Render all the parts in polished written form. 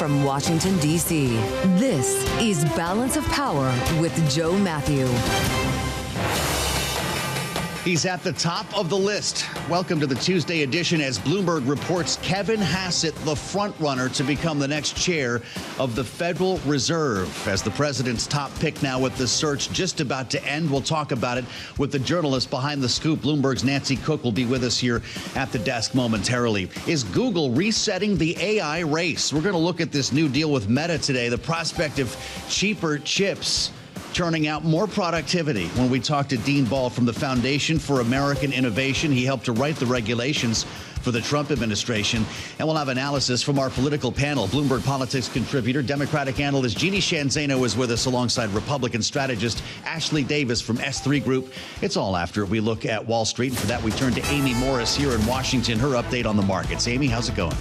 from Washington, D.C., this is Balance of Power with Joe Mathieu. He's at the top of the list. Welcome to the Tuesday edition as Bloomberg reports Kevin Hassett, the frontrunner to become the next chair of the Federal Reserve. As the president's top pick now with the search just about to end, we'll talk about it with the journalist behind the scoop. Bloomberg's Nancy Cook will be with us here at the desk momentarily. Is Google resetting the AI race? We're going to look at this new deal with Meta today, the prospect of cheaper chips turning out more productivity. When we talk to Dean Ball from the Foundation for American Innovation, he helped to write the regulations for the Trump administration. And we'll have analysis from our political panel. Bloomberg Politics contributor, Democratic analyst Jeanne Zaino is with us alongside Republican strategist Ashley Davis from S3 Group. It's all after we look at Wall Street. And for that, we turn to Amy Morris here in Washington. Her update on the markets. Amy, how's it going?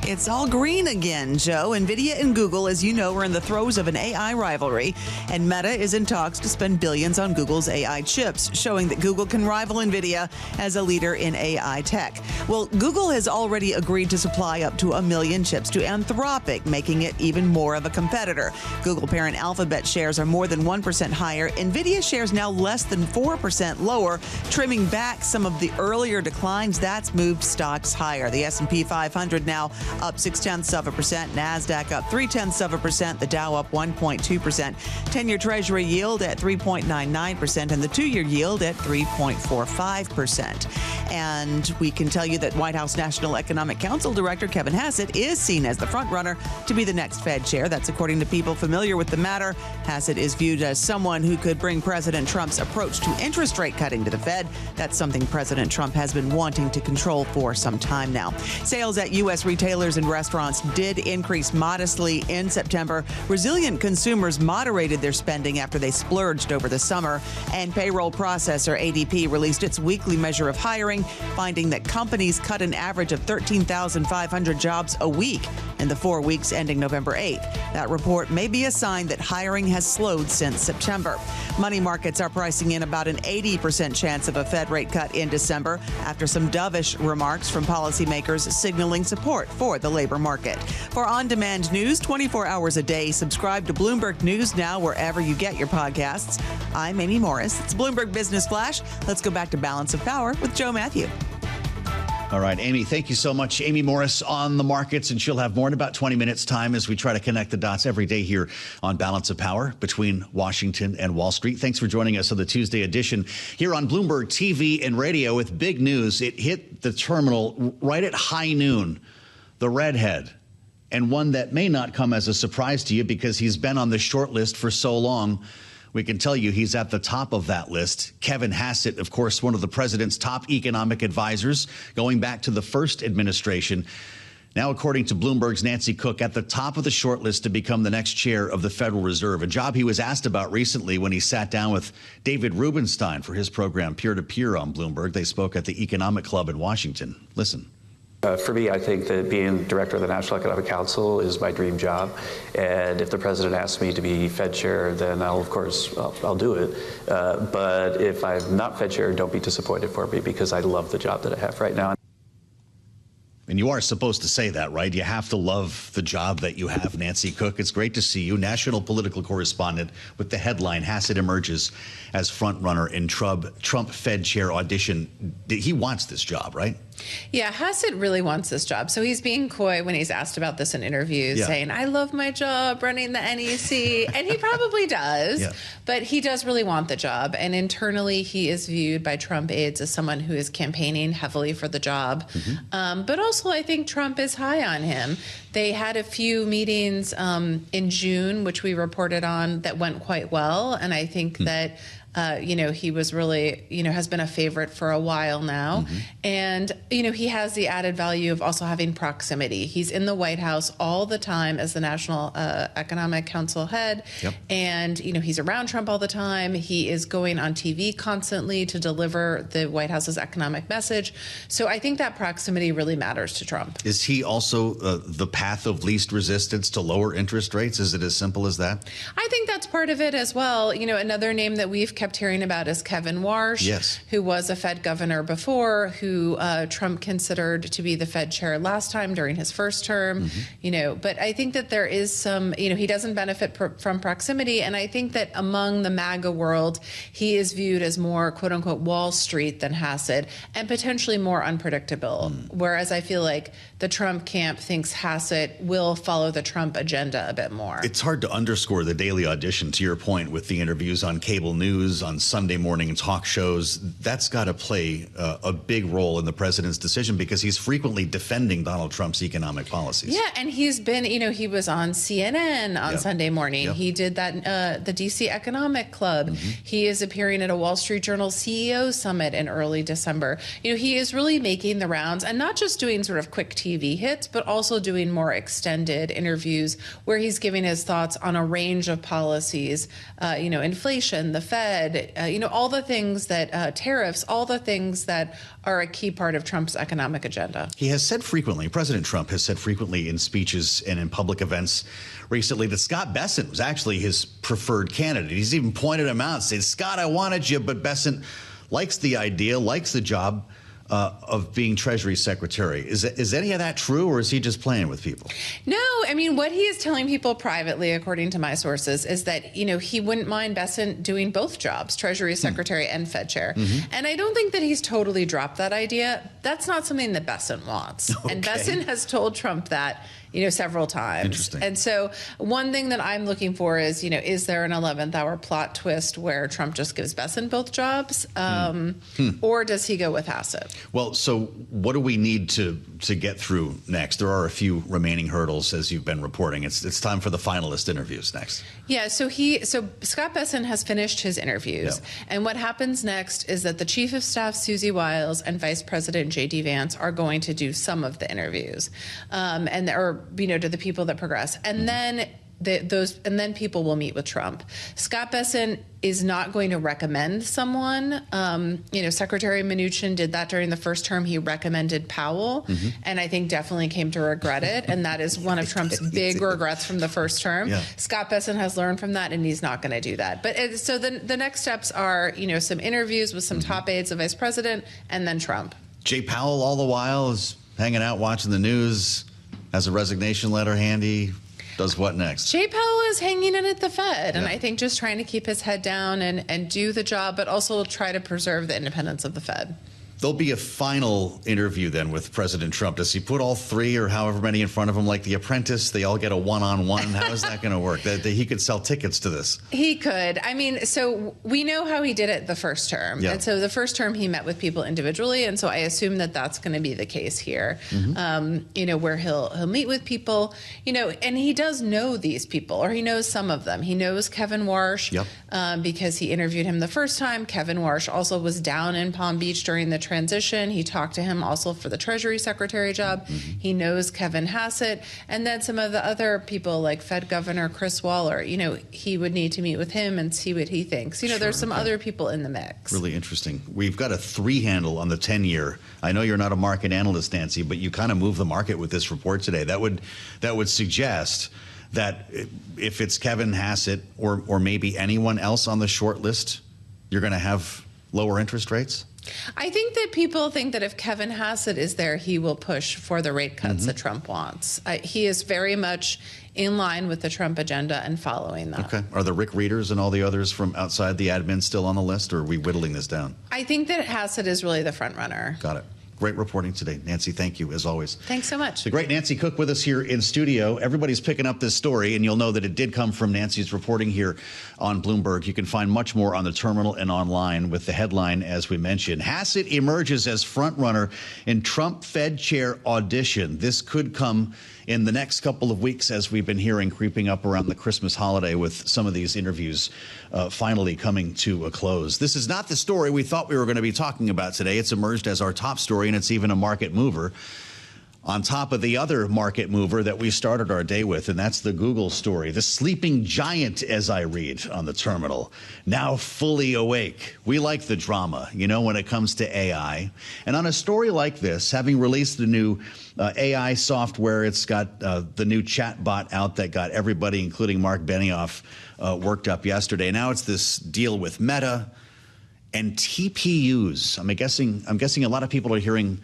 It's all green again, Joe. Nvidia and Google, as you know, are in the throes of an AI rivalry, and Meta is in talks to spend billions on Google's AI chips, showing that Google can rival Nvidia as a leader in AI tech. Well, Google has already agreed to supply up to 1 million chips to Anthropic, making it even more of a competitor. Google parent Alphabet shares are more than 1% higher. Nvidia shares now less than 4% lower, trimming back some of the earlier declines. That's moved stocks higher. The S&P 500 now up 0.6%, NASDAQ up 0.3%, the Dow up 1.2%, 10-year Treasury yield at 3.99%, and the 2-year yield at 3.45%. And we can tell you that White House National Economic Council Director Kevin Hassett is seen as the frontrunner to be the next Fed chair. That's according to people familiar with the matter. Hassett is viewed as someone who could bring President Trump's approach to interest rate cutting to the Fed. That's something President Trump has been wanting to control for some time now. Sales at U.S. retailers and restaurants did increase modestly in September. Resilient consumers moderated their spending after they splurged over the summer. And payroll processor ADP released its weekly measure of hiring, finding that companies cut an average of 13,500 jobs a week in the 4 weeks ending November 8th. That report may be a sign that hiring has slowed since September. Money markets are pricing in about an 80% chance of a Fed rate cut in December after some dovish remarks from policymakers signaling support for the labor market. For on-demand news 24 hours a day, subscribe to Bloomberg News now wherever you get your podcasts. I'm Amy Morris. It's Bloomberg Business Flash. Let's go back to Balance of Power with Joe Mathieu. All right, Amy, thank you so much. Amy Morris on the markets, and she'll have more in about 20 minutes' time as we try to connect the dots every day here on Balance of Power between Washington and Wall Street. Thanks for joining us on the Tuesday edition here on Bloomberg TV and radio with big news. It hit the terminal right at high noon, the redhead, and one that may not come as a surprise to you because he's been on the short list for so long. We can tell you he's at the top of that list. Kevin Hassett, of course, one of the president's top economic advisors going back to the first administration. Now, according to Bloomberg's Nancy Cook, at the top of the short list to become the next chair of the Federal Reserve, a job he was asked about recently when he sat down with David Rubenstein for his program Peer to Peer on Bloomberg. They spoke at the Economic Club in Washington. Listen. For me, I think that being director of the National Economic Council is my dream job. And if the president asks me to be Fed chair, then I'll do it. But if I'm not Fed chair, don't be disappointed for me because I love the job that I have right now. And you are supposed to say that, right? You have to love the job that you have, Nancy Cook. It's great to see you, national political correspondent, with the headline, Hassett emerges as frontrunner in Trump Fed chair audition. He wants this job, right? Yeah, Hassett really wants this job. So he's being coy when he's asked about this in interviews, saying, I love my job running the NEC. And he probably does, but he does really want the job. And internally, he is viewed by Trump aides as someone who is campaigning heavily for the job. But also, I think Trump is high on him. They had a few meetings in June, which we reported on, that went quite well. And I think that he was really, has been a favorite for a while now. And, he has the added value of also having proximity. He's in the White House all the time as the National Economic Council head. And, he's around Trump all the time. He is going on TV constantly to deliver the White House's economic message. So I think that proximity really matters to Trump. Is he also the path of least resistance to lower interest rates? Is it as simple as that? I think that's part of it as well. Another name that we've kept kept hearing about is Kevin Warsh, yes, who was a Fed governor before, who Trump considered to be the Fed chair last time during his first term. But I think that there is some, he doesn't benefit from proximity. And I think that among the MAGA world, he is viewed as more, quote unquote, Wall Street than Hassett, and potentially more unpredictable. Whereas I feel like the Trump camp thinks Hassett will follow the Trump agenda a bit more. It's hard to underscore the daily audition, to your point, with the interviews on cable news, on Sunday morning talk shows. That's got to play a big role in the president's decision, because he's frequently defending Donald Trump's economic policies. Yeah, and he's been, he was on CNN on Sunday morning. He did that, the DC Economic Club. He is appearing at a Wall Street Journal CEO Summit in early December. He is really making the rounds, and not just doing sort of quick TV hits, but also doing more extended interviews where he's giving his thoughts on a range of policies, inflation, the Fed, all the things that, tariffs, all the things that are a key part of Trump's economic agenda. He has said frequently, President Trump has said frequently in speeches and in public events recently, that Scott Bessent was actually his preferred candidate. He's even pointed him out, saying, Scott, I wanted you, but Bessent likes the idea, likes the job of being Treasury Secretary. Is any of that true, or is he just playing with people? No, what he is telling people privately, according to my sources, is that, he wouldn't mind Bessent doing both jobs, Treasury Secretary and Fed Chair. And I don't think that he's totally dropped that idea. That's not something that Bessent wants. Okay. And Bessent has told Trump that, several times. Interesting. And so one thing that I'm looking for is, is there an 11th hour plot twist where Trump just gives Bessent both jobs? Or does he go with Hassett? Well, so what do we need to get through next? There are a few remaining hurdles, as you've been reporting. It's time for the finalist interviews next. Yeah, so Scott Bessent has finished his interviews. Yeah. And what happens next is that the Chief of Staff, Susie Wiles, and Vice President J.D. Vance are going to do some of the interviews. To the people that progress. And then then people will meet with Trump. Scott Bessent is not going to recommend someone. Secretary Mnuchin did that during the first term. He recommended Powell, and I think definitely came to regret it. And that is one of Trump's big regrets from the first term. Yeah. Scott Bessent has learned from that, and he's not going to do that. But so the next steps are, some interviews with some top aides of Vice President, and then Trump. Jay Powell, all the while, is hanging out watching the news, has a resignation letter handy, does what next? Jay Powell is hanging in at the Fed, and I think just trying to keep his head down and do the job, but also try to preserve the independence of the Fed. There'll be a final interview then with President Trump. Does he put all three or however many in front of him like The Apprentice? They all get a one-on-one? How is that going to work? That he could sell tickets to this. He could. So we know how he did it the first term. Yeah. And so the first term he met with people individually. And so I assume that that's going to be the case here, where he'll meet with people, and he does know these people, or he knows some of them. He knows Kevin Warsh because he interviewed him the first time. Kevin Warsh also was down in Palm Beach during the transition. He talked to him also for the Treasury Secretary job. He knows Kevin Hassett, and then some of the other people like Fed Governor Chris Waller. He would need to meet with him and see what he thinks. There's some other people in the mix. Really interesting. We've got a 3 handle on the 10-year. I know you're not a market analyst, Nancy, but you kind of move the market with this report today. That would suggest that if it's Kevin Hassett or maybe anyone else on the short list, you're going to have lower interest rates? I think that people think that if Kevin Hassett is there, he will push for the rate cuts that Trump wants. He is very much in line with the Trump agenda and following that. Okay. Are the Rick Readers and all the others from outside the admin still on the list, or are we whittling this down? I think that Hassett is really the front runner. Got it. Great reporting today. Nancy, thank you, as always. Thanks so much. The great Nancy Cook with us here in studio. Everybody's picking up this story, and you'll know that it did come from Nancy's reporting here on Bloomberg. You can find much more on the terminal and online with the headline, as we mentioned. Hassett emerges as frontrunner in Trump Fed chair audition. This could come in the next couple of weeks, as we've been hearing, creeping up around the Christmas holiday with some of these interviews finally coming to a close. This is not the story we thought we were going to be talking about today. It's emerged as our top story, and it's even a market mover. On top of the other market mover that we started our day with, and that's the Google story. The sleeping giant, as I read on the terminal, now fully awake. We like the drama, you know, when it comes to AI. And on a story like this, having released the new AI software, it's got the new chat bot out that got everybody, including Mark Benioff, worked up yesterday. Now it's this deal with Meta and TPUs. I'm guessing a lot of people are hearing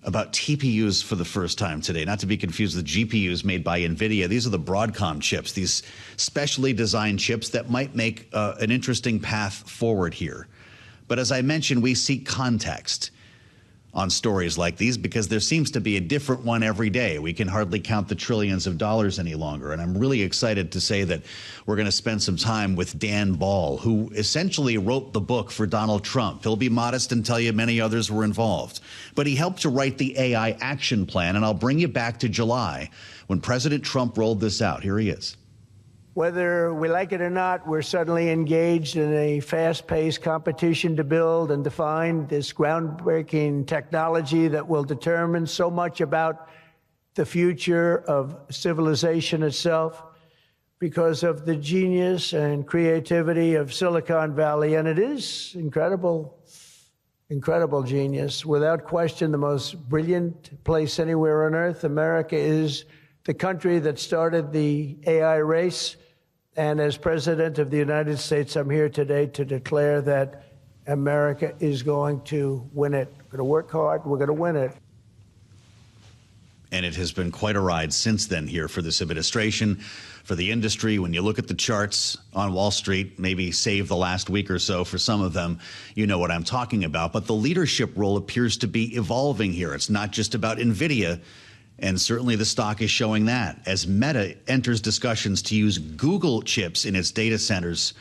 about TPUs for the first time today, not to be confused with GPUs made by Nvidia. These are the Broadcom chips, these specially designed chips that might make an interesting path forward here. But as I mentioned, we seek context on stories like these because there seems to be a different one every day. We can hardly count the trillions of dollars any longer. And I'm really excited to say that we're going to spend some time with Dan Ball, who essentially wrote the book for Donald Trump. He'll be modest and tell you many others were involved. But he helped to write the AI action plan. And I'll bring you back to July when President Trump rolled this out. Here he is. Whether we like it or not, we're suddenly engaged in a fast-paced competition to build and define this groundbreaking technology that will determine so much about the future of civilization itself because of the genius and creativity of Silicon Valley. And it is incredible genius. Without question, the most brilliant place anywhere on earth. America is the country that started the AI race. And as President of the United States, I'm here today to declare that America is going to win it. We're going to work hard. We're going to win it. And it has been quite a ride since then here for this administration, for the industry. When you look at the charts on Wall Street, maybe save the last week or so for some of them, you know what I'm talking about. But the leadership role appears to be evolving here. It's not just about Nvidia. And certainly the stock is showing that as Meta enters discussions to use Google chips in its data centers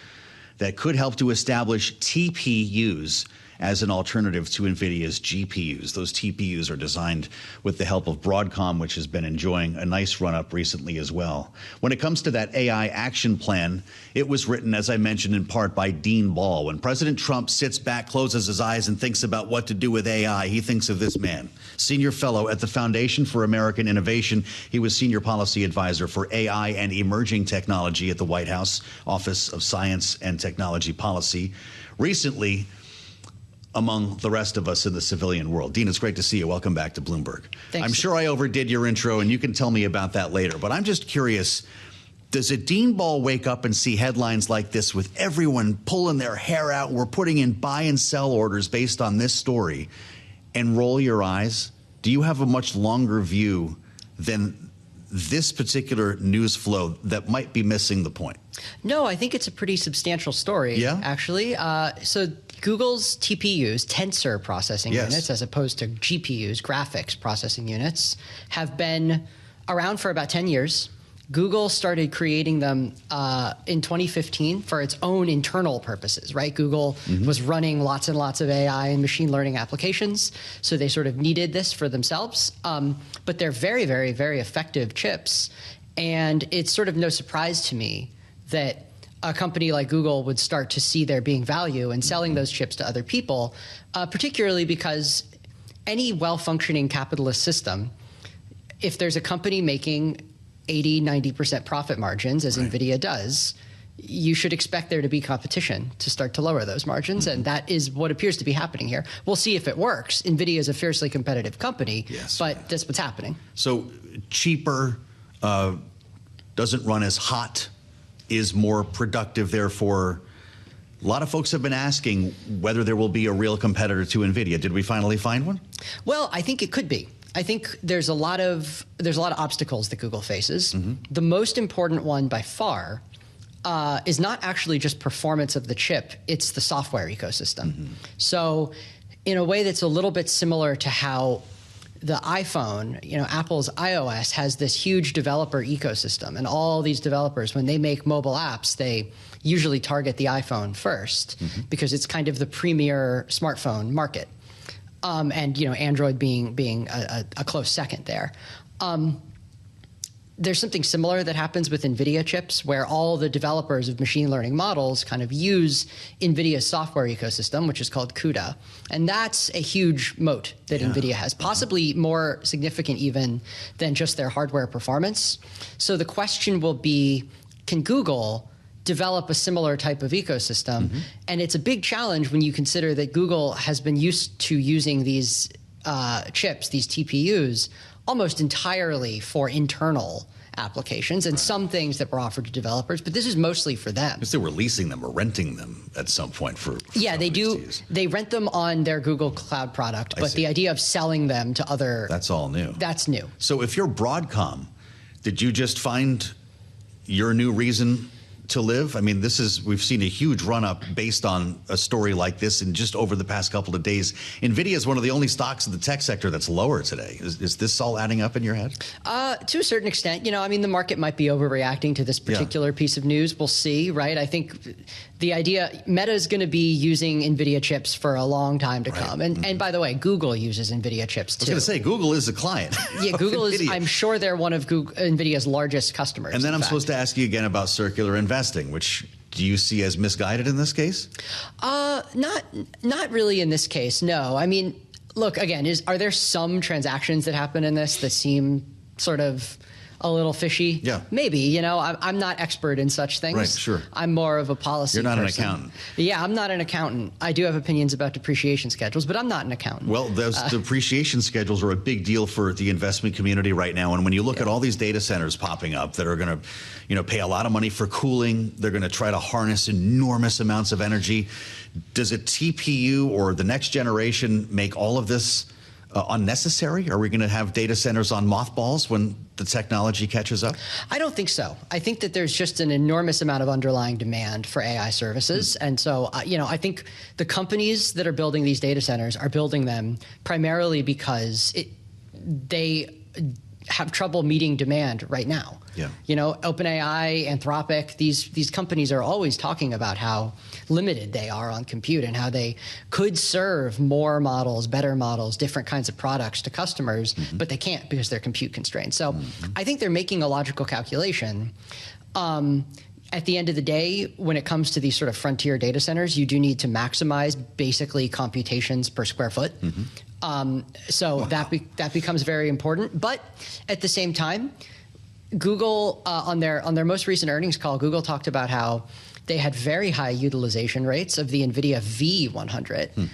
that could help to establish TPUs as an alternative to Nvidia's GPUs. Those TPUs are designed with the help of Broadcom, which has been enjoying a nice run-up recently as well. When it comes to that AI action plan, it was written, as I mentioned, in part by Dean Ball. When President Trump sits back, closes his eyes, and thinks about what to do with AI, he thinks of this man. Senior fellow at the Foundation for American Innovation. He was senior policy advisor for AI and emerging technology at the White House Office of Science and Technology Policy. Recently, among the rest of us in the civilian world. Dean, it's great to see you. Welcome back to Bloomberg. Thanks. I'm sure I overdid your intro, and you can tell me about that later. But I'm just curious, does a Dean Ball wake up and see headlines like this with everyone pulling their hair out? We're putting in buy and sell orders based on this story, and roll your eyes? Do you have a much longer view than this particular news flow that might be missing the point? No, I think it's a pretty substantial story, actually. So Google's TPUs, tensor processing units, as opposed to GPUs, graphics processing units, have been around for about 10 years. Google started creating them in 2015 for its own internal purposes, right? Google was running lots and lots of AI and machine learning applications, so they sort of needed this for themselves. But they're very, very, very effective chips, and it's sort of no surprise to me that a company like Google would start to see there being value in selling those chips to other people, particularly because any well-functioning capitalist system, if there's a company making 80, 90% profit margins, as Nvidia does, you should expect there to be competition to start to lower those margins. And that is what appears to be happening here. We'll see if it works. Nvidia is a fiercely competitive company, but that's what's happening. So cheaper, doesn't run as hot, is more productive, therefore. A lot of folks have been asking whether there will be a real competitor to Nvidia. Did we finally find one? Well, I think it could be. I think there's a lot of obstacles that Google faces. The most important one by far is not actually just performance of the chip, it's the software ecosystem. So in a way that's a little bit similar to how the iPhone, Apple's iOS has this huge developer ecosystem, and all these developers, when they make mobile apps, they usually target the iPhone first because it's kind of the premier smartphone market. And Android being a close second there. there's something similar that happens with NVIDIA chips, where all the developers of machine learning models kind of use NVIDIA's software ecosystem, which is called CUDA. And that's a huge moat that NVIDIA has, possibly more significant even than just their hardware performance. So the question will be, can Google develop a similar type of ecosystem? And it's a big challenge when you consider that Google has been used to using these chips, these TPUs, almost entirely for internal applications and some things that were offered to developers, but this is mostly for them. Because they were leasing them or renting them at some point for yeah, they do. They rent them on their Google Cloud product, but the idea of selling them to other... That's all new. That's new. So if you're Broadcom, did you just find your new reason to live? I mean, we've seen a huge run up based on a story like this in just over the past couple of days. Nvidia is one of the only stocks in the tech sector that's lower today. Is this all adding up in your head? To a certain extent, I mean, the market might be overreacting to this particular piece of news. We'll see, right? I think the idea, Meta is going to be using Nvidia chips for a long time to come. And by the way, Google uses Nvidia chips too. I was going to say, Google is a client. Yeah, Google is, I'm sure they're one of Nvidia's largest customers. And then I'm supposed to ask you again about circular investing, which do you see as misguided in this case? Not really in this case, no. I mean, look, again, are there some transactions that happen in this that seem sort of a little fishy? Yeah. Maybe, I'm not expert in such things. Right, sure. I'm more of a policy person. You're not an accountant. Yeah, I'm not an accountant. I do have opinions about depreciation schedules, but I'm not an accountant. Well, those depreciation schedules are a big deal for the investment community right now. And when you look at all these data centers popping up that are going to, pay a lot of money for cooling, they're going to try to harness enormous amounts of energy. Does a TPU or the next generation make all of this unnecessary? Are we going to have data centers on mothballs when the technology catches up? I don't think so. I think that there's just an enormous amount of underlying demand for AI services. And so, I think the companies that are building these data centers are building them primarily because they have trouble meeting demand right now. Yeah. OpenAI, Anthropic, these companies are always talking about how limited they are on compute and how they could serve more models, better models, different kinds of products to customers, but they can't because they're compute constrained. So I think they're making a logical calculation. At the end of the day, when it comes to these sort of frontier data centers, you do need to maximize basically computations per square foot. So that becomes very important. But at the same time, Google, on their most recent earnings call, Google talked about how they had very high utilization rates of the NVIDIA V100.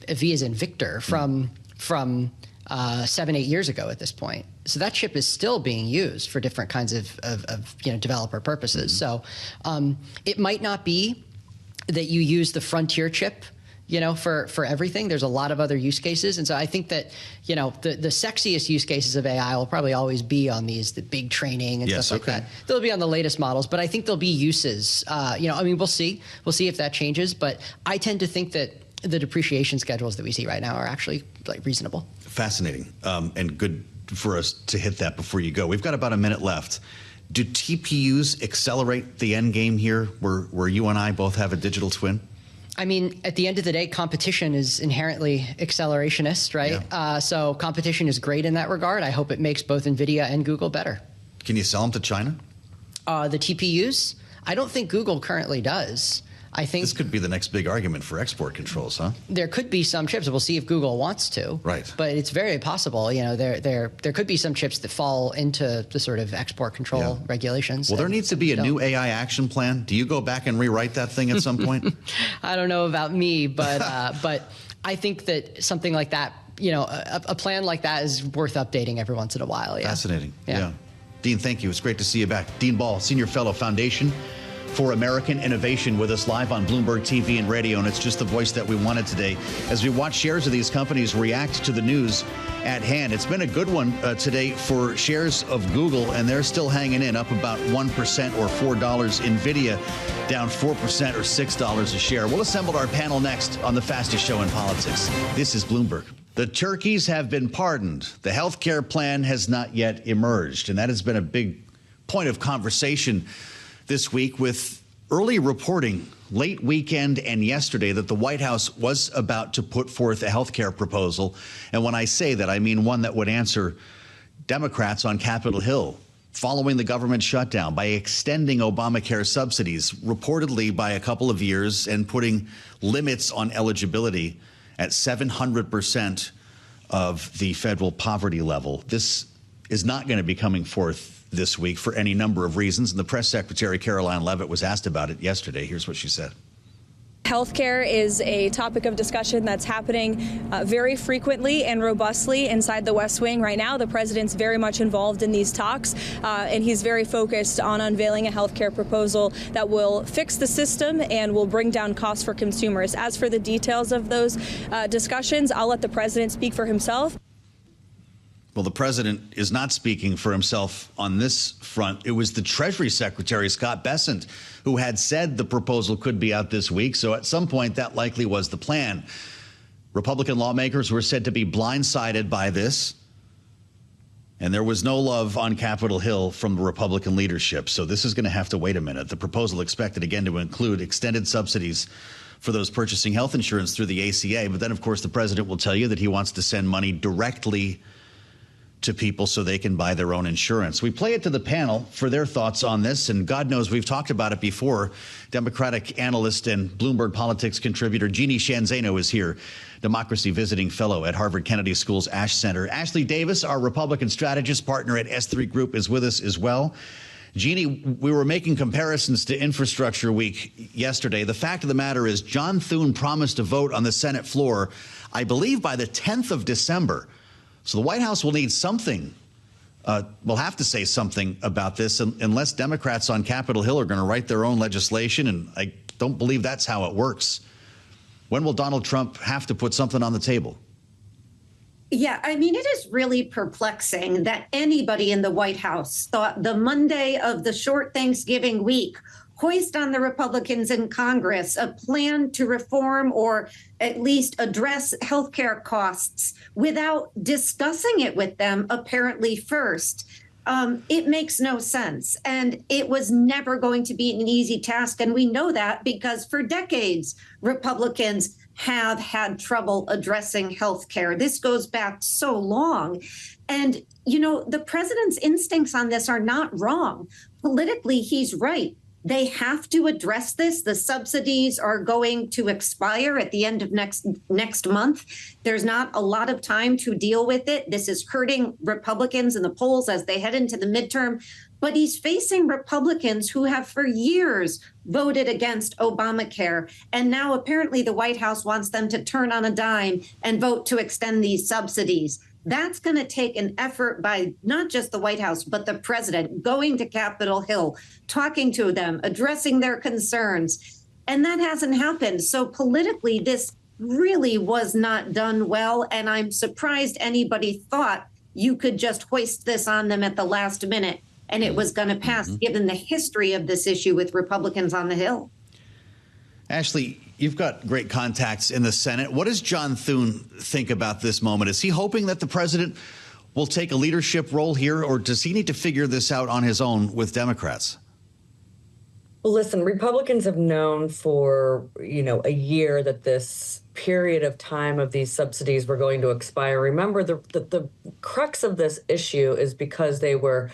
V is in Victor from 7-8 years ago at this point. So that chip is still being used for different kinds of developer purposes. So it might not be that you use the frontier chip for everything. There's a lot of other use cases. And so I think that, the sexiest use cases of AI will probably always be on the big training and stuff like that. They'll be on the latest models, but I think there'll be uses. We'll see. We'll see if that changes. But I tend to think that the depreciation schedules that we see right now are actually reasonable. Fascinating. And good for us to hit that before you go. We've got about a minute left. Do TPUs accelerate the end game here where you and I both have a digital twin? I mean, at the end of the day, competition is inherently accelerationist, right? Yeah. So competition is great in that regard. I hope it makes both NVIDIA and Google better. Can you sell them to China? The TPUs? I don't think Google currently does. I think this could be the next big argument for export controls, huh? There could be some chips. We'll see if Google wants to. Right. But it's very possible. There could be some chips that fall into the sort of export control regulations. Well, there needs to be a new AI action plan. Do you go back and rewrite that thing at some point? I don't know about me, but I think that something like that, a plan like that is worth updating every once in a while. Yeah. Fascinating. Yeah. Dean, thank you. It's great to see you back. Dean Ball, Senior Fellow, Foundation for American Innovation, with us live on Bloomberg TV and radio, and it's just the voice that we wanted today as we watch shares of these companies react to the news at hand. It's been a good one today for shares of Google, and they're still hanging in, up about 1% or $4. Nvidia down 4% or $6 a share. We'll assemble our panel next on the fastest show in politics. This is Bloomberg. The turkeys have been pardoned. The health care plan has not yet emerged, and that has been a big point of conversation this week, with early reporting late weekend and yesterday that the White House was about to put forth a health care proposal. And when I say that, I mean one that would answer Democrats on Capitol Hill following the government shutdown by extending Obamacare subsidies, reportedly by a couple of years, and putting limits on eligibility at 700% of the federal poverty level. This is not going to be coming forth this week for any number of reasons. And the press secretary, Caroline Leavitt, was asked about it yesterday. Here's what she said. Healthcare is a topic of discussion that's happening very frequently and robustly inside the West Wing right now. The president's very much involved in these talks, and he's very focused on unveiling a healthcare proposal that will fix the system and will bring down costs for consumers. As for the details of those discussions, I'll let the president speak for himself. Well, the president is not speaking for himself on this front. It was the Treasury Secretary, Scott Bessent, who had said the proposal could be out this week. So at some point, that likely was the plan. Republican lawmakers were said to be blindsided by this. And there was no love on Capitol Hill from the Republican leadership. So this is going to have to wait a minute. The proposal expected again to include extended subsidies for those purchasing health insurance through the ACA. But then, of course, the president will tell you that he wants to send money directly to people so they can buy their own insurance. We play it to the panel for their thoughts on this, and God knows we've talked about it before. Democratic analyst and Bloomberg politics contributor Jeanne Zaino is here, democracy visiting fellow at Harvard Kennedy School's Ash Center. Ashley Davis, our Republican strategist partner at S3 Group, is with us as well. Jeanne, we were making comparisons to Infrastructure Week yesterday. The fact of the matter is John Thune promised to vote on the Senate floor, I believe, by the 10th of December. So the White House will need something, will have to say something about this unless Democrats on Capitol Hill are going to write their own legislation, and I don't believe that's how it works. When will Donald Trump have to put something on the table? Yeah, I mean, it is really perplexing that anybody in the White House thought the Monday of the short Thanksgiving week hoist on the Republicans in Congress a plan to reform or at least address healthcare costs without discussing it with them, apparently first. It makes no sense. And it was never going to be an easy task. And we know that because for decades, Republicans have had trouble addressing healthcare. This goes back so long. And, you know, the president's instincts on this are not wrong. Politically, he's right. They have to address this. The subsidies are going to expire at the end of next month. There's not a lot of time to deal with it. This is hurting Republicans in the polls as they head into the midterm. But he's facing Republicans who have for years voted against Obamacare. And now apparently the White House wants them to turn on a dime and vote to extend these subsidies. That's going to take an effort by not just the White House, but the president going to Capitol Hill, talking to them, addressing their concerns. And that hasn't happened. So politically, this really was not done well. And I'm surprised anybody thought you could just hoist this on them at the last minute and it was going to pass, given the history of this issue with Republicans on the Hill. Ashley, you've got great contacts in the Senate. What does John Thune think about this moment? Is he hoping that the president will take a leadership role here, or does he need to figure this out on his own with Democrats? Well, listen, Republicans have known for, a year that this period of time of these subsidies were going to expire. Remember, the crux of this issue is because they were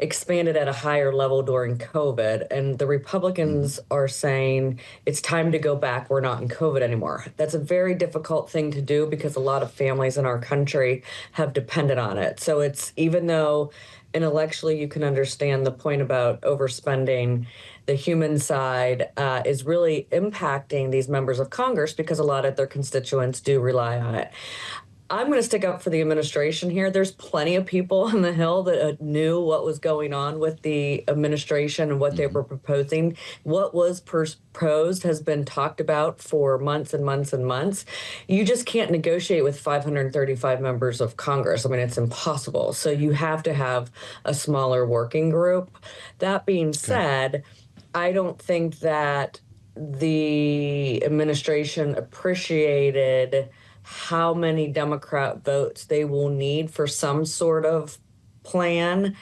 expanded at a higher level during COVID. And the Republicans are saying it's time to go back. We're not in COVID anymore. That's a very difficult thing to do because a lot of families in our country have depended on it. So it's, even though intellectually you can understand the point about overspending, the human side is really impacting these members of Congress because a lot of their constituents do rely on it. I'm going to stick up for the administration here. There's plenty of people on the Hill that knew what was going on with the administration and what they were proposing. What was proposed has been talked about for months and months and months. You just can't negotiate with 535 members of Congress. I mean, it's impossible. So you have to have a smaller working group. That being said, I don't think that the administration appreciated how many Democrat votes they will need for some sort of plan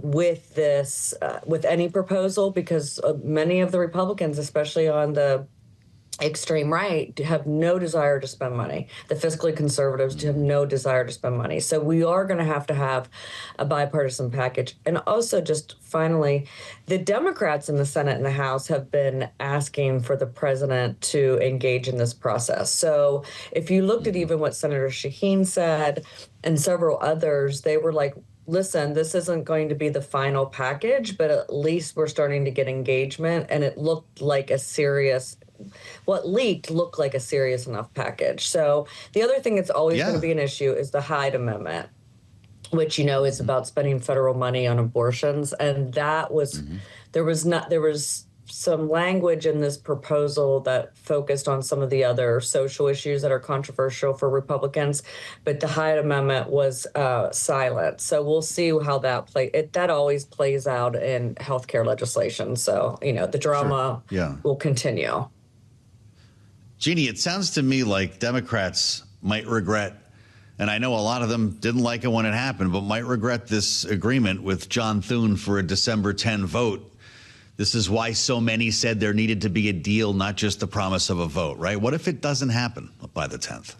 with this, with any proposal, because many of the Republicans, especially on the extreme right have no desire to spend money. The fiscally conservatives have no desire to spend money. So we are going to have a bipartisan package. And also, just finally, the Democrats in the Senate and the House have been asking for the president to engage in this process. So if you looked at even what Senator Sheehan said and several others, they were like, listen, this isn't going to be the final package, but at least we're starting to get engagement. And it looked like what leaked looked like a serious enough package. So the other thing that's always going to be an issue is the Hyde Amendment, which, is about spending federal money on abortions. And that was, there was some language in this proposal that focused on some of the other social issues that are controversial for Republicans, but the Hyde Amendment was silent. So we'll see how that always plays out in healthcare legislation. So, the drama will continue. Jeanne, it sounds to me like Democrats might regret, and I know a lot of them didn't like it when it happened, but might regret this agreement with John Thune for a December 10 vote. This is why so many said there needed to be a deal, not just the promise of a vote, right? What if it doesn't happen by the 10th?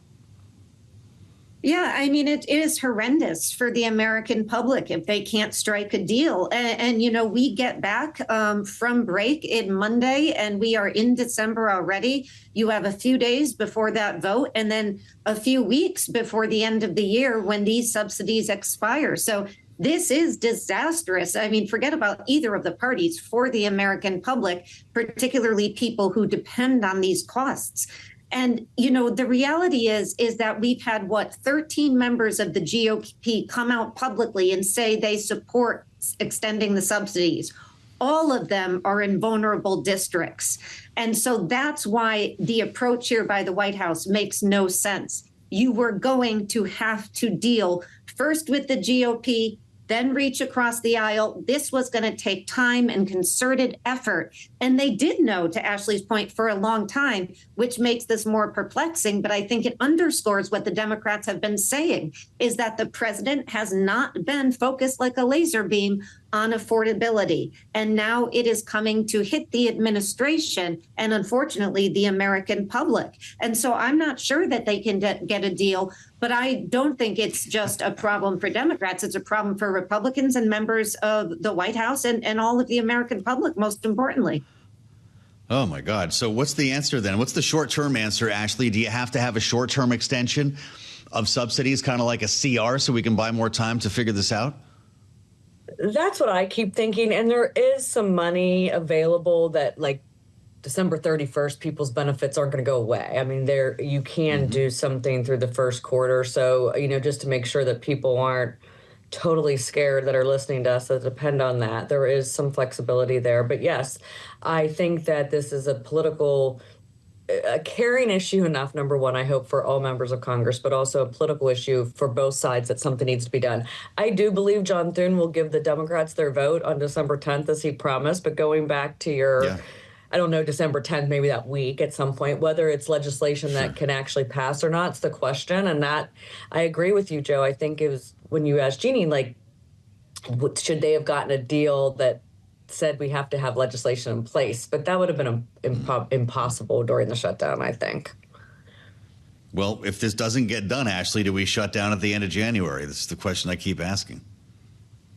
Yeah, I mean, it is horrendous for the American public if they can't strike a deal. And we get back from break in Monday and we are in December already. You have a few days before that vote and then a few weeks before the end of the year when these subsidies expire. So this is disastrous. I mean, forget about either of the parties for the American public, particularly people who depend on these costs. And, the reality is that we've had, 13 members of the GOP come out publicly and say they support extending the subsidies. All of them are in vulnerable districts. And so that's why the approach here by the White House makes no sense. You were going to have to deal first with the GOP, then reach across the aisle. This was going to take time and concerted effort. And they did know, to Ashley's point, for a long time, which makes this more perplexing. But I think it underscores what the Democrats have been saying, is that the president has not been focused like a laser beam on affordability. And now it is coming to hit the administration and, unfortunately, the American public. And so I'm not sure that they can get a deal. But I don't think it's just a problem for Democrats. It's a problem for Republicans and members of the White House and all of the American public, most importantly. Oh, my God. So what's the answer then? What's the short-term answer, Ashley? Do you have to have a short-term extension of subsidies, kind of like a CR, so we can buy more time to figure this out? That's what I keep thinking. And there is some money available that, like, December 31st, people's benefits aren't going to go away. I mean, you can do something through the first quarter. So, just to make sure that people aren't totally scared that are listening to us that depend on that, there is some flexibility there. But yes, I think that this is a caring issue enough, number one, I hope, for all members of Congress, but also a political issue for both sides that something needs to be done. I do believe John Thune will give the Democrats their vote on December 10th, as he promised. But going back to your... I don't know, December 10th, maybe that week at some point, whether it's legislation that can actually pass or not, it's the question. And that, I agree with you, Joe. I think it was when you asked Jeanne, like, should they have gotten a deal that said we have to have legislation in place? But that would have been impossible during the shutdown, I think. Well, if this doesn't get done, Ashley, do we shut down at the end of January? This is the question I keep asking.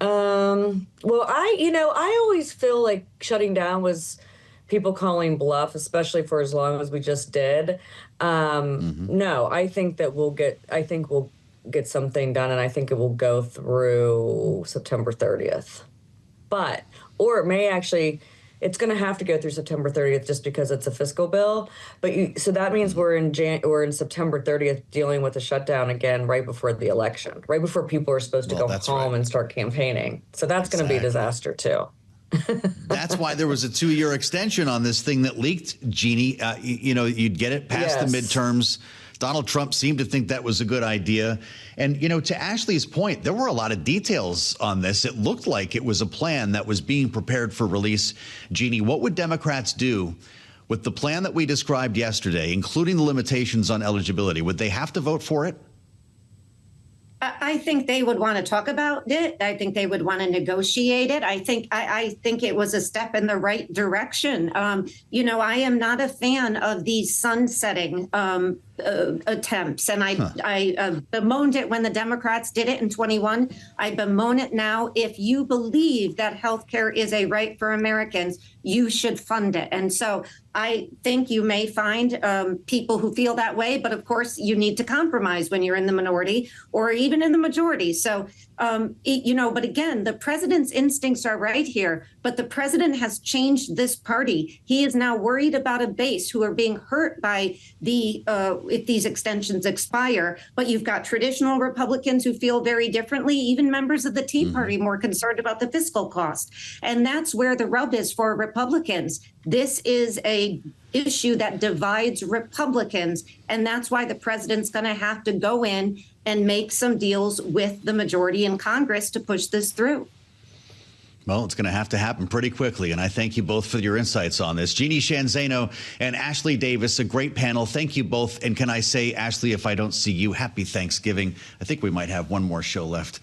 Well, I always feel like shutting down was people calling bluff, especially for as long as we just did. No, I think that we'll get something done, and I think it will go through September 30th. Or it may actually, it's going to have to go through September 30th just because it's a fiscal bill. So that means we're in September 30th dealing with a shutdown again right before the election, right before people are supposed to go home and start campaigning. So that's going to be a disaster too. That's why there was a 2-year extension on this thing that leaked, Jeanne. You'd get it past the midterms. Donald Trump seemed to think that was a good idea. And, to Ashley's point, there were a lot of details on this. It looked like it was a plan that was being prepared for release. Jeanne, what would Democrats do with the plan that we described yesterday, including the limitations on eligibility? Would they have to vote for it? I think they would want to talk about it. I think they would want to negotiate it. I think it was a step in the right direction. I am not a fan of these sunsetting attempts, and I bemoaned it when the Democrats did it in 21. I bemoan it now. If you believe that healthcare is a right for Americans, you should fund it. And so I think you may find people who feel that way, but of course you need to compromise when you're in the minority or even in the majority. So, but again, the president's instincts are right here, but the president has changed this party. He is now worried about a base who are being hurt by if these extensions expire. But you've got traditional Republicans who feel very differently, even members of the Tea Party more concerned about the fiscal cost. And that's where the rub is for Republicans. This is a issue that divides Republicans, and that's why the president's going to have to go in and make some deals with the majority in Congress to push this through. Well, it's going to have to happen pretty quickly, and I thank you both for your insights on this. Jeanne, Zaino, and Ashley Davis, a great panel. Thank you both. And can I say, Ashley, if I don't see you, happy Thanksgiving. I think we might have one more show left.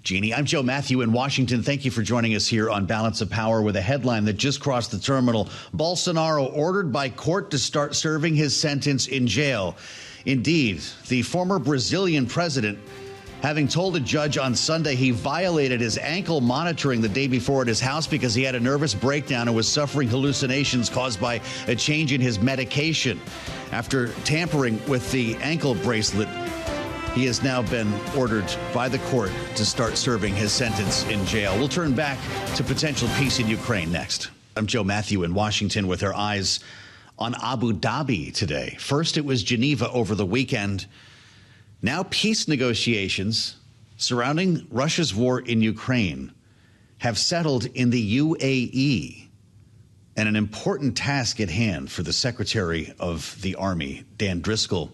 Jeanne, I'm Joe Mathieu in Washington. Thank you for joining us here on Balance of Power with a headline that just crossed the terminal. Bolsonaro ordered by court to start serving his sentence in jail. Indeed, the former Brazilian president, having told a judge on Sunday he violated his ankle monitoring the day before at his house because he had a nervous breakdown and was suffering hallucinations caused by a change in his medication. After tampering with the ankle bracelet, he has now been ordered by the court to start serving his sentence in jail. We'll turn back to potential peace in Ukraine next. I'm Joe Mathieu in Washington with our eyes on Abu Dhabi today. First, it was Geneva over the weekend. Now peace negotiations surrounding Russia's war in Ukraine have settled in the UAE, and an important task at hand for the Secretary of the Army, Dan Driscoll,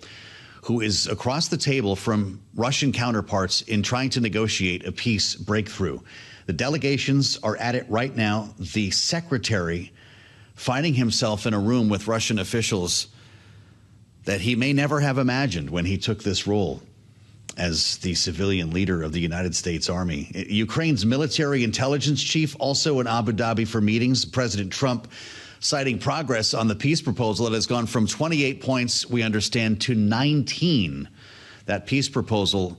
who is across the table from Russian counterparts in trying to negotiate a peace breakthrough. The delegations are at it right now. The secretary finding himself in a room with Russian officials that he may never have imagined when he took this role as the civilian leader of the United States Army. Ukraine's military intelligence chief also in Abu Dhabi for meetings. President Trump citing progress on the peace proposal that has gone from 28 points, we understand, to 19. That peace proposal,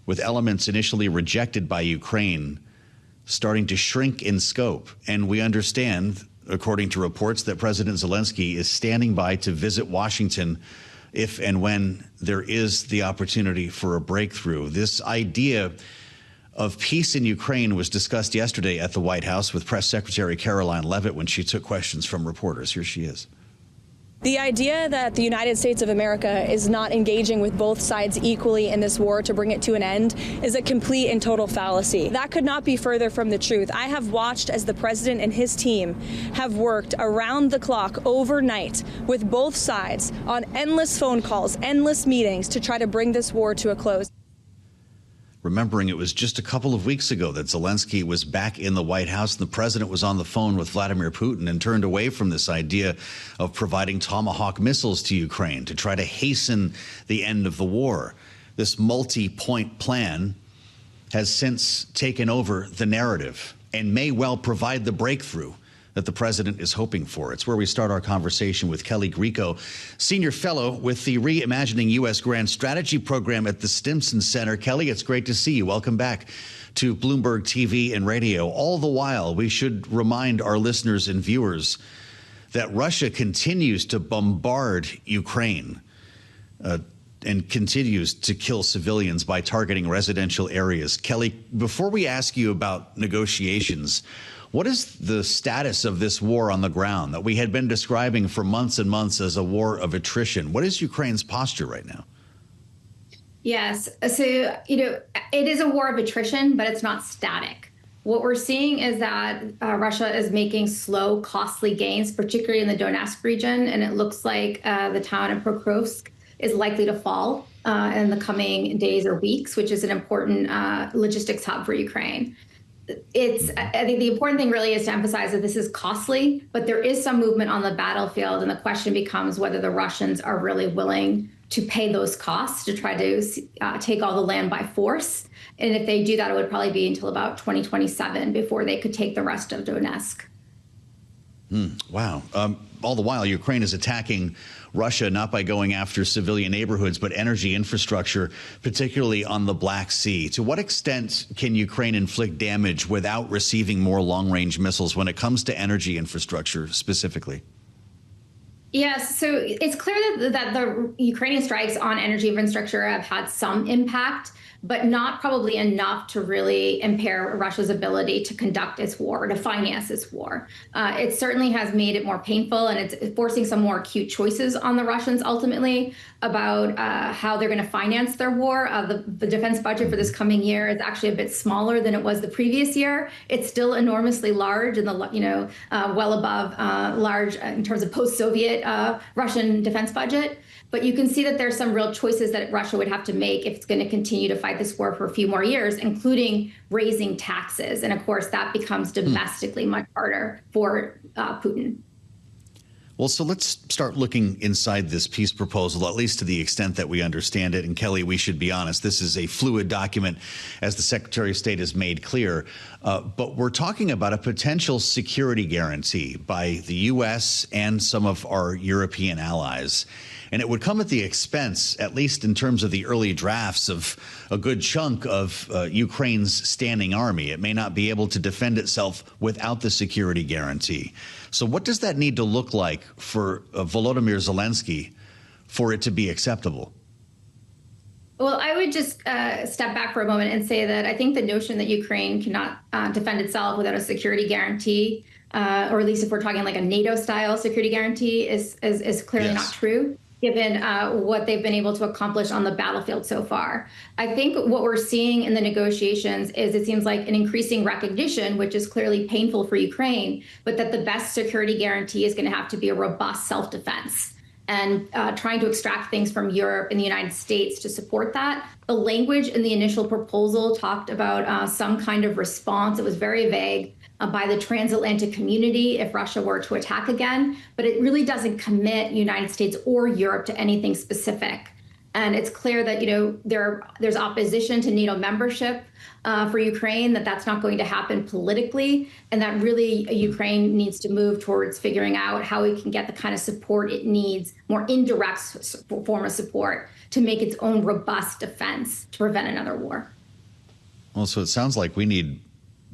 with elements initially rejected by Ukraine, starting to shrink in scope. And we understand, according to reports, that President Zelensky is standing by to visit Washington if and when there is the opportunity for a breakthrough. This idea of peace in Ukraine was discussed yesterday at the White House with Press Secretary Caroline Leavitt when she took questions from reporters. Here she is. The idea that the United States of America is not engaging with both sides equally in this war to bring it to an end is a complete and total fallacy. That could not be further from the truth. I have watched as the president and his team have worked around the clock overnight with both sides on endless phone calls, endless meetings to try to bring this war to a close. Remembering it was just a couple of weeks ago that Zelensky was back in the White House and the president was on the phone with Vladimir Putin and turned away from this idea of providing Tomahawk missiles to Ukraine to try to hasten the end of the war. This multi-point plan has since taken over the narrative and may well provide the breakthrough that the president is hoping for. It's where we start our conversation with Kelly Grieco, senior fellow with the Reimagining U.S. Grand Strategy Program at the Stimson Center. Kelly, it's great to see you. Welcome back to Bloomberg TV and radio. All the while, we should remind our listeners and viewers that Russia continues to bombard Ukraine and continues to kill civilians by targeting residential areas. Kelly, before we ask you about negotiations, what is the status of this war on the ground that we had been describing for months and months as a war of attrition? What is Ukraine's posture right now? Yes. So, it is a war of attrition, but it's not static. What we're seeing is that Russia is making slow, costly gains, particularly in the Donetsk region. And it looks like the town of Pokrovsk is likely to fall in the coming days or weeks, which is an important logistics hub for Ukraine. I think the important thing really is to emphasize that this is costly, but there is some movement on the battlefield. And the question becomes whether the Russians are really willing to pay those costs, to try to take all the land by force. And if they do that, it would probably be until about 2027 before they could take the rest of Donetsk. Wow. All the while, Ukraine is attacking Russia not by going after civilian neighborhoods, but energy infrastructure, particularly on the Black Sea. To what extent can Ukraine inflict damage without receiving more long-range missiles when it comes to energy infrastructure specifically? Yes, so it's clear that the Ukrainian strikes on energy infrastructure have had some impact, but not probably enough to really impair Russia's ability to conduct its war, to finance its war. It certainly has made it more painful, and it's forcing some more acute choices on the Russians ultimately about how they're going to finance their war. The defense budget for this coming year is actually a bit smaller than it was the previous year. It's still enormously large, and well above large in terms of post-Soviet Russian defense budget. But you can see that there's some real choices that Russia would have to make if it's going to continue to fight this war for a few more years, including raising taxes. And of course, that becomes domestically much harder for Putin. Well, so let's start looking inside this peace proposal, at least to the extent that we understand it. And Kelly, we should be honest, this is a fluid document, as the Secretary of State has made clear. But we're talking about a potential security guarantee by the U.S. and some of our European allies. And it would come at the expense, at least in terms of the early drafts, of a good chunk of Ukraine's standing army. It may not be able to defend itself without the security guarantee. So what does that need to look like for Volodymyr Zelensky for it to be acceptable? Well, I would just step back for a moment and say that I think the notion that Ukraine cannot defend itself without a security guarantee, or at least if we're talking like a NATO-style security guarantee, is clearly not true, given what they've been able to accomplish on the battlefield so far. I think what we're seeing in the negotiations is it seems like an increasing recognition, which is clearly painful for Ukraine, but that the best security guarantee is going to have to be a robust self-defense. And trying to extract things from Europe and the United States to support that. The language in the initial proposal talked about some kind of response. It was very vague by the transatlantic community if Russia were to attack again, but it really doesn't commit United States or Europe to anything specific. And it's clear that, there's opposition to NATO membership for Ukraine, that's not going to happen politically, and that really Ukraine needs to move towards figuring out how it can get the kind of support it needs, more indirect form of support, to make its own robust defense to prevent another war. Well, so it sounds like we need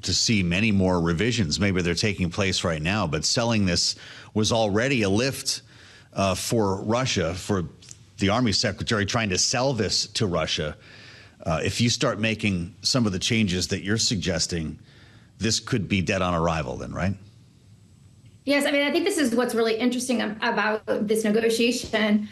to see many more revisions. Maybe they're taking place right now, but selling this was already a lift for Russia, for the Army Secretary trying to sell this to Russia. If you start making some of the changes that you're suggesting, this could be dead on arrival then, right? Yes, I mean, I think this is what's really interesting about this negotiation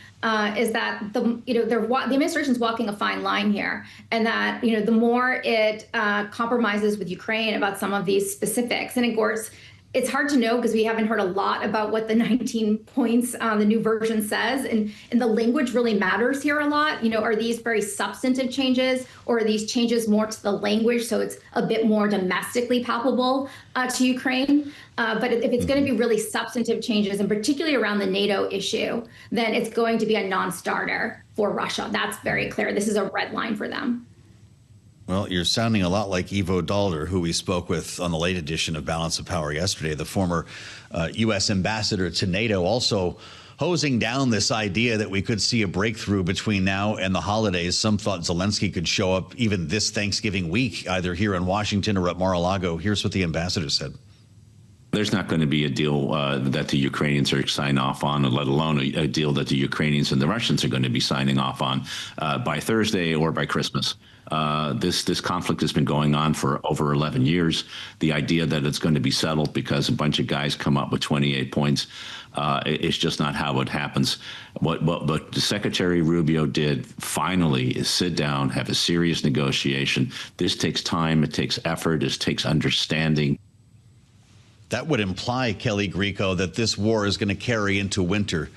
is that the administration's walking a fine line here, and that the more it compromises with Ukraine about some of these specifics, and of course, it's hard to know because we haven't heard a lot about what the 19 points the new version says, and the language really matters here a lot. Are these very substantive changes, or are these changes more to the language so it's a bit more domestically palpable to Ukraine? But if it's going to be really substantive changes, and particularly around the NATO issue, then it's going to be a non-starter for Russia. That's very clear. This is a red line for them. Well, you're sounding a lot like Ivo Dalder, who we spoke with on the late edition of Balance of Power yesterday, the former U.S. ambassador to NATO, also hosing down this idea that we could see a breakthrough between now and the holidays. Some thought Zelensky could show up even this Thanksgiving week, either here in Washington or at Mar-a-Lago. Here's what the ambassador said. There's not going to be a deal that the Ukrainians are sign off on, let alone a deal that the Ukrainians and the Russians are going to be signing off on by Thursday or by Christmas. This conflict has been going on for over 11 years. The idea that it's going to be settled because a bunch of guys come up with 28 points is just not how it happens. What Secretary Rubio did finally is sit down, have a serious negotiation. This takes time. It takes effort. It takes understanding. That would imply, Kelly Grieco, that this war is going to carry into winter.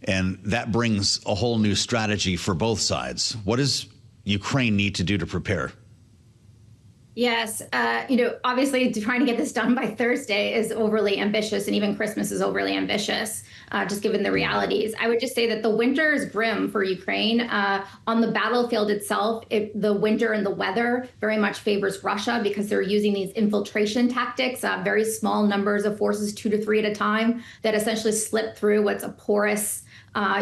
And that brings a whole new strategy for both sides. What does Ukraine need to do to prepare? Yes. Obviously trying to get this done by Thursday is overly ambitious, and even Christmas is overly ambitious, just given the realities. I would just say that the winter is grim for Ukraine. On the battlefield itself, the winter and the weather very much favors Russia because they're using these infiltration tactics, very small numbers of forces, 2 to 3 at a time, that essentially slip through what's a porous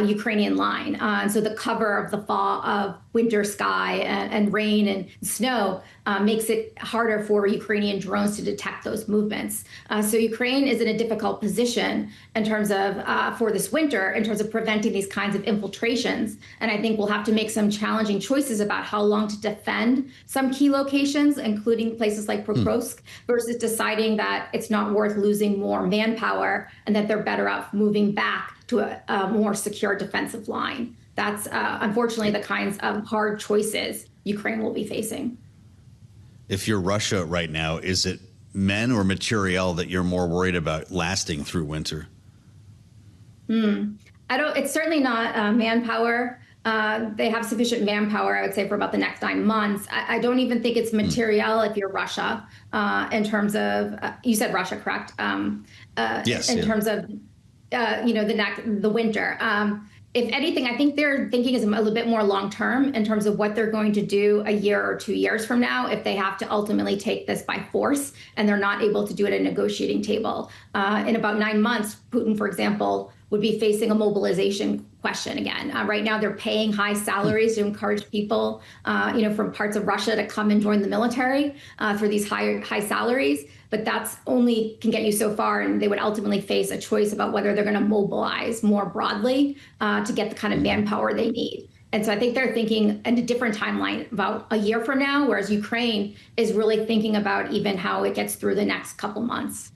Ukrainian line. And so the cover of the fall of winter sky and rain and snow makes it harder for Ukrainian drones to detect those movements. So Ukraine is in a difficult position in terms of for this winter, in terms of preventing these kinds of infiltrations. And I think we'll have to make some challenging choices about how long to defend some key locations, including places like Pokrovsk, versus deciding that it's not worth losing more manpower and that they're better off moving back to a more secure defensive line. That's unfortunately the kinds of hard choices Ukraine will be facing. If you're Russia right now, is it men or materiel that you're more worried about lasting through winter? It's certainly not manpower. They have sufficient manpower, I would say, for about the next 9 months. I don't even think it's materiel if you're Russia, in terms of, you said Russia, correct? Yes. In terms of, the winter. If anything, I think their thinking is a little bit more long-term in terms of what they're going to do a year or 2 years from now if they have to ultimately take this by force and they're not able to do it at a negotiating table. In about 9 months, Putin, for example, would be facing a mobilization question again. Right now, they're paying high salaries to encourage people, from parts of Russia to come and join the military for these high salaries. But that's only can get you so far, and they would ultimately face a choice about whether they're going to mobilize more broadly to get the kind of manpower they need. And so I think they're thinking in a different timeline about a year from now, whereas Ukraine is really thinking about even how it gets through the next couple months.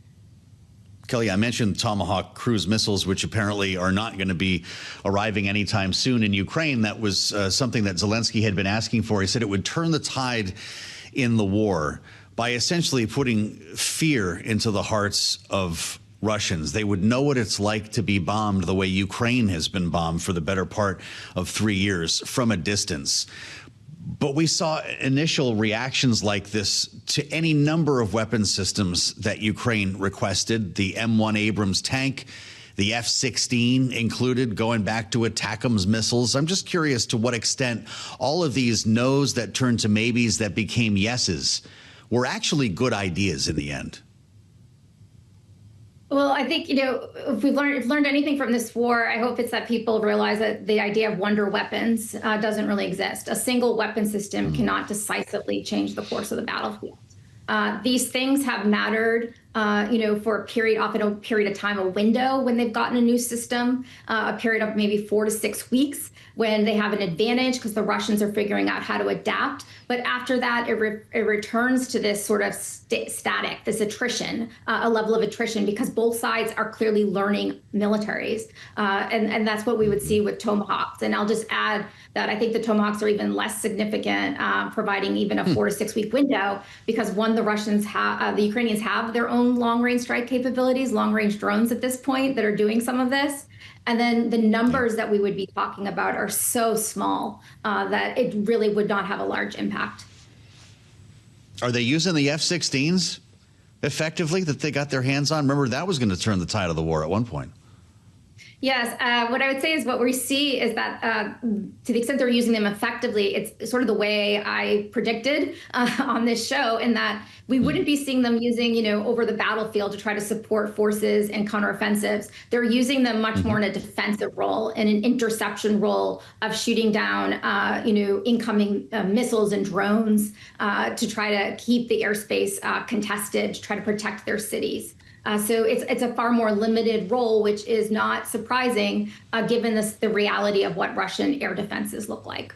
Kelly, I mentioned Tomahawk cruise missiles, which apparently are not going to be arriving anytime soon in Ukraine. That was something that Zelensky had been asking for. He said it would turn the tide in the war by essentially putting fear into the hearts of Russians. They would know what it's like to be bombed the way Ukraine has been bombed for the better part of 3 years from a distance. But we saw initial reactions like this to any number of weapon systems that Ukraine requested. The M1 Abrams tank, the F-16 included, going back to ATACMS missiles. I'm just curious to what extent all of these no's that turned to maybes that became yeses were actually good ideas in the end. Well, I think, if we've learned anything from this war, I hope it's that people realize that the idea of wonder weapons doesn't really exist. A single weapon system cannot decisively change the course of the battlefield. These things have mattered, for often a period of time, a window when they've gotten a new system, a period of maybe 4 to 6 weeks when they have an advantage because the Russians are figuring out how to adapt. But after that, it returns to this sort of static, this attrition, a level of attrition, because both sides are clearly learning militaries. And that's what we would see with Tomahawks. And I'll just add that I think the Tomahawks are even less significant, providing even a 4 to 6 week window, because one, the Ukrainians have their own long-range strike capabilities, long-range drones at this point that are doing some of this. And then the numbers that we would be talking about are so small that it really would not have a large impact. Are they using the F-16s effectively that they got their hands on? Remember, that was going to turn the tide of the war at one point. Yes. What I would say is what we see is that to the extent they're using them effectively, it's sort of the way I predicted on this show, in that we wouldn't be seeing them using, over the battlefield to try to support forces and counteroffensives. They're using them much more in a defensive role, in an interception role of shooting down, incoming missiles and drones to try to keep the airspace contested, to try to protect their cities. So it's a far more limited role, which is not surprising given the reality of what Russian air defenses look like.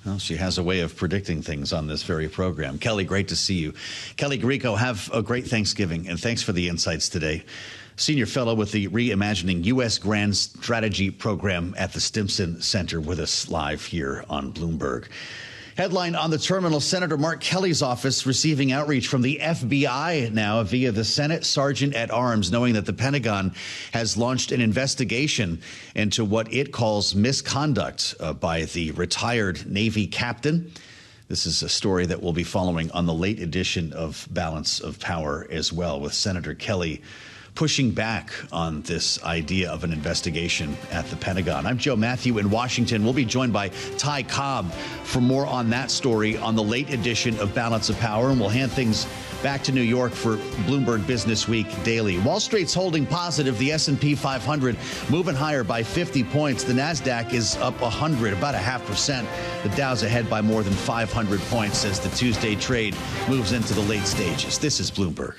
Well, she has a way of predicting things on this very program. Kelly, great to see you. Kelly Grieco, have a great Thanksgiving, and thanks for the insights today. Senior fellow with the Reimagining U.S. Grand Strategy Program at the Stimson Center, with us live here on Bloomberg. Headline on the terminal, Senator Mark Kelly's office receiving outreach from the FBI now via the Senate Sergeant at Arms, knowing that the Pentagon has launched an investigation into what it calls misconduct by the retired Navy captain. This is a story that we'll be following on the late edition of Balance of Power as well, with Senator Kelly pushing back on this idea of an investigation at the Pentagon. I'm Joe Mathieu in Washington. We'll be joined by Ty Cobb for more on that story on the late edition of Balance of Power, and we'll hand things back to New York for Bloomberg Business Week Daily. Wall Street's holding positive. The S&P 500 moving higher by 50 points. The Nasdaq is up 100, about 0.5%. The Dow's ahead by more than 500 points as the Tuesday trade moves into the late stages. This is Bloomberg.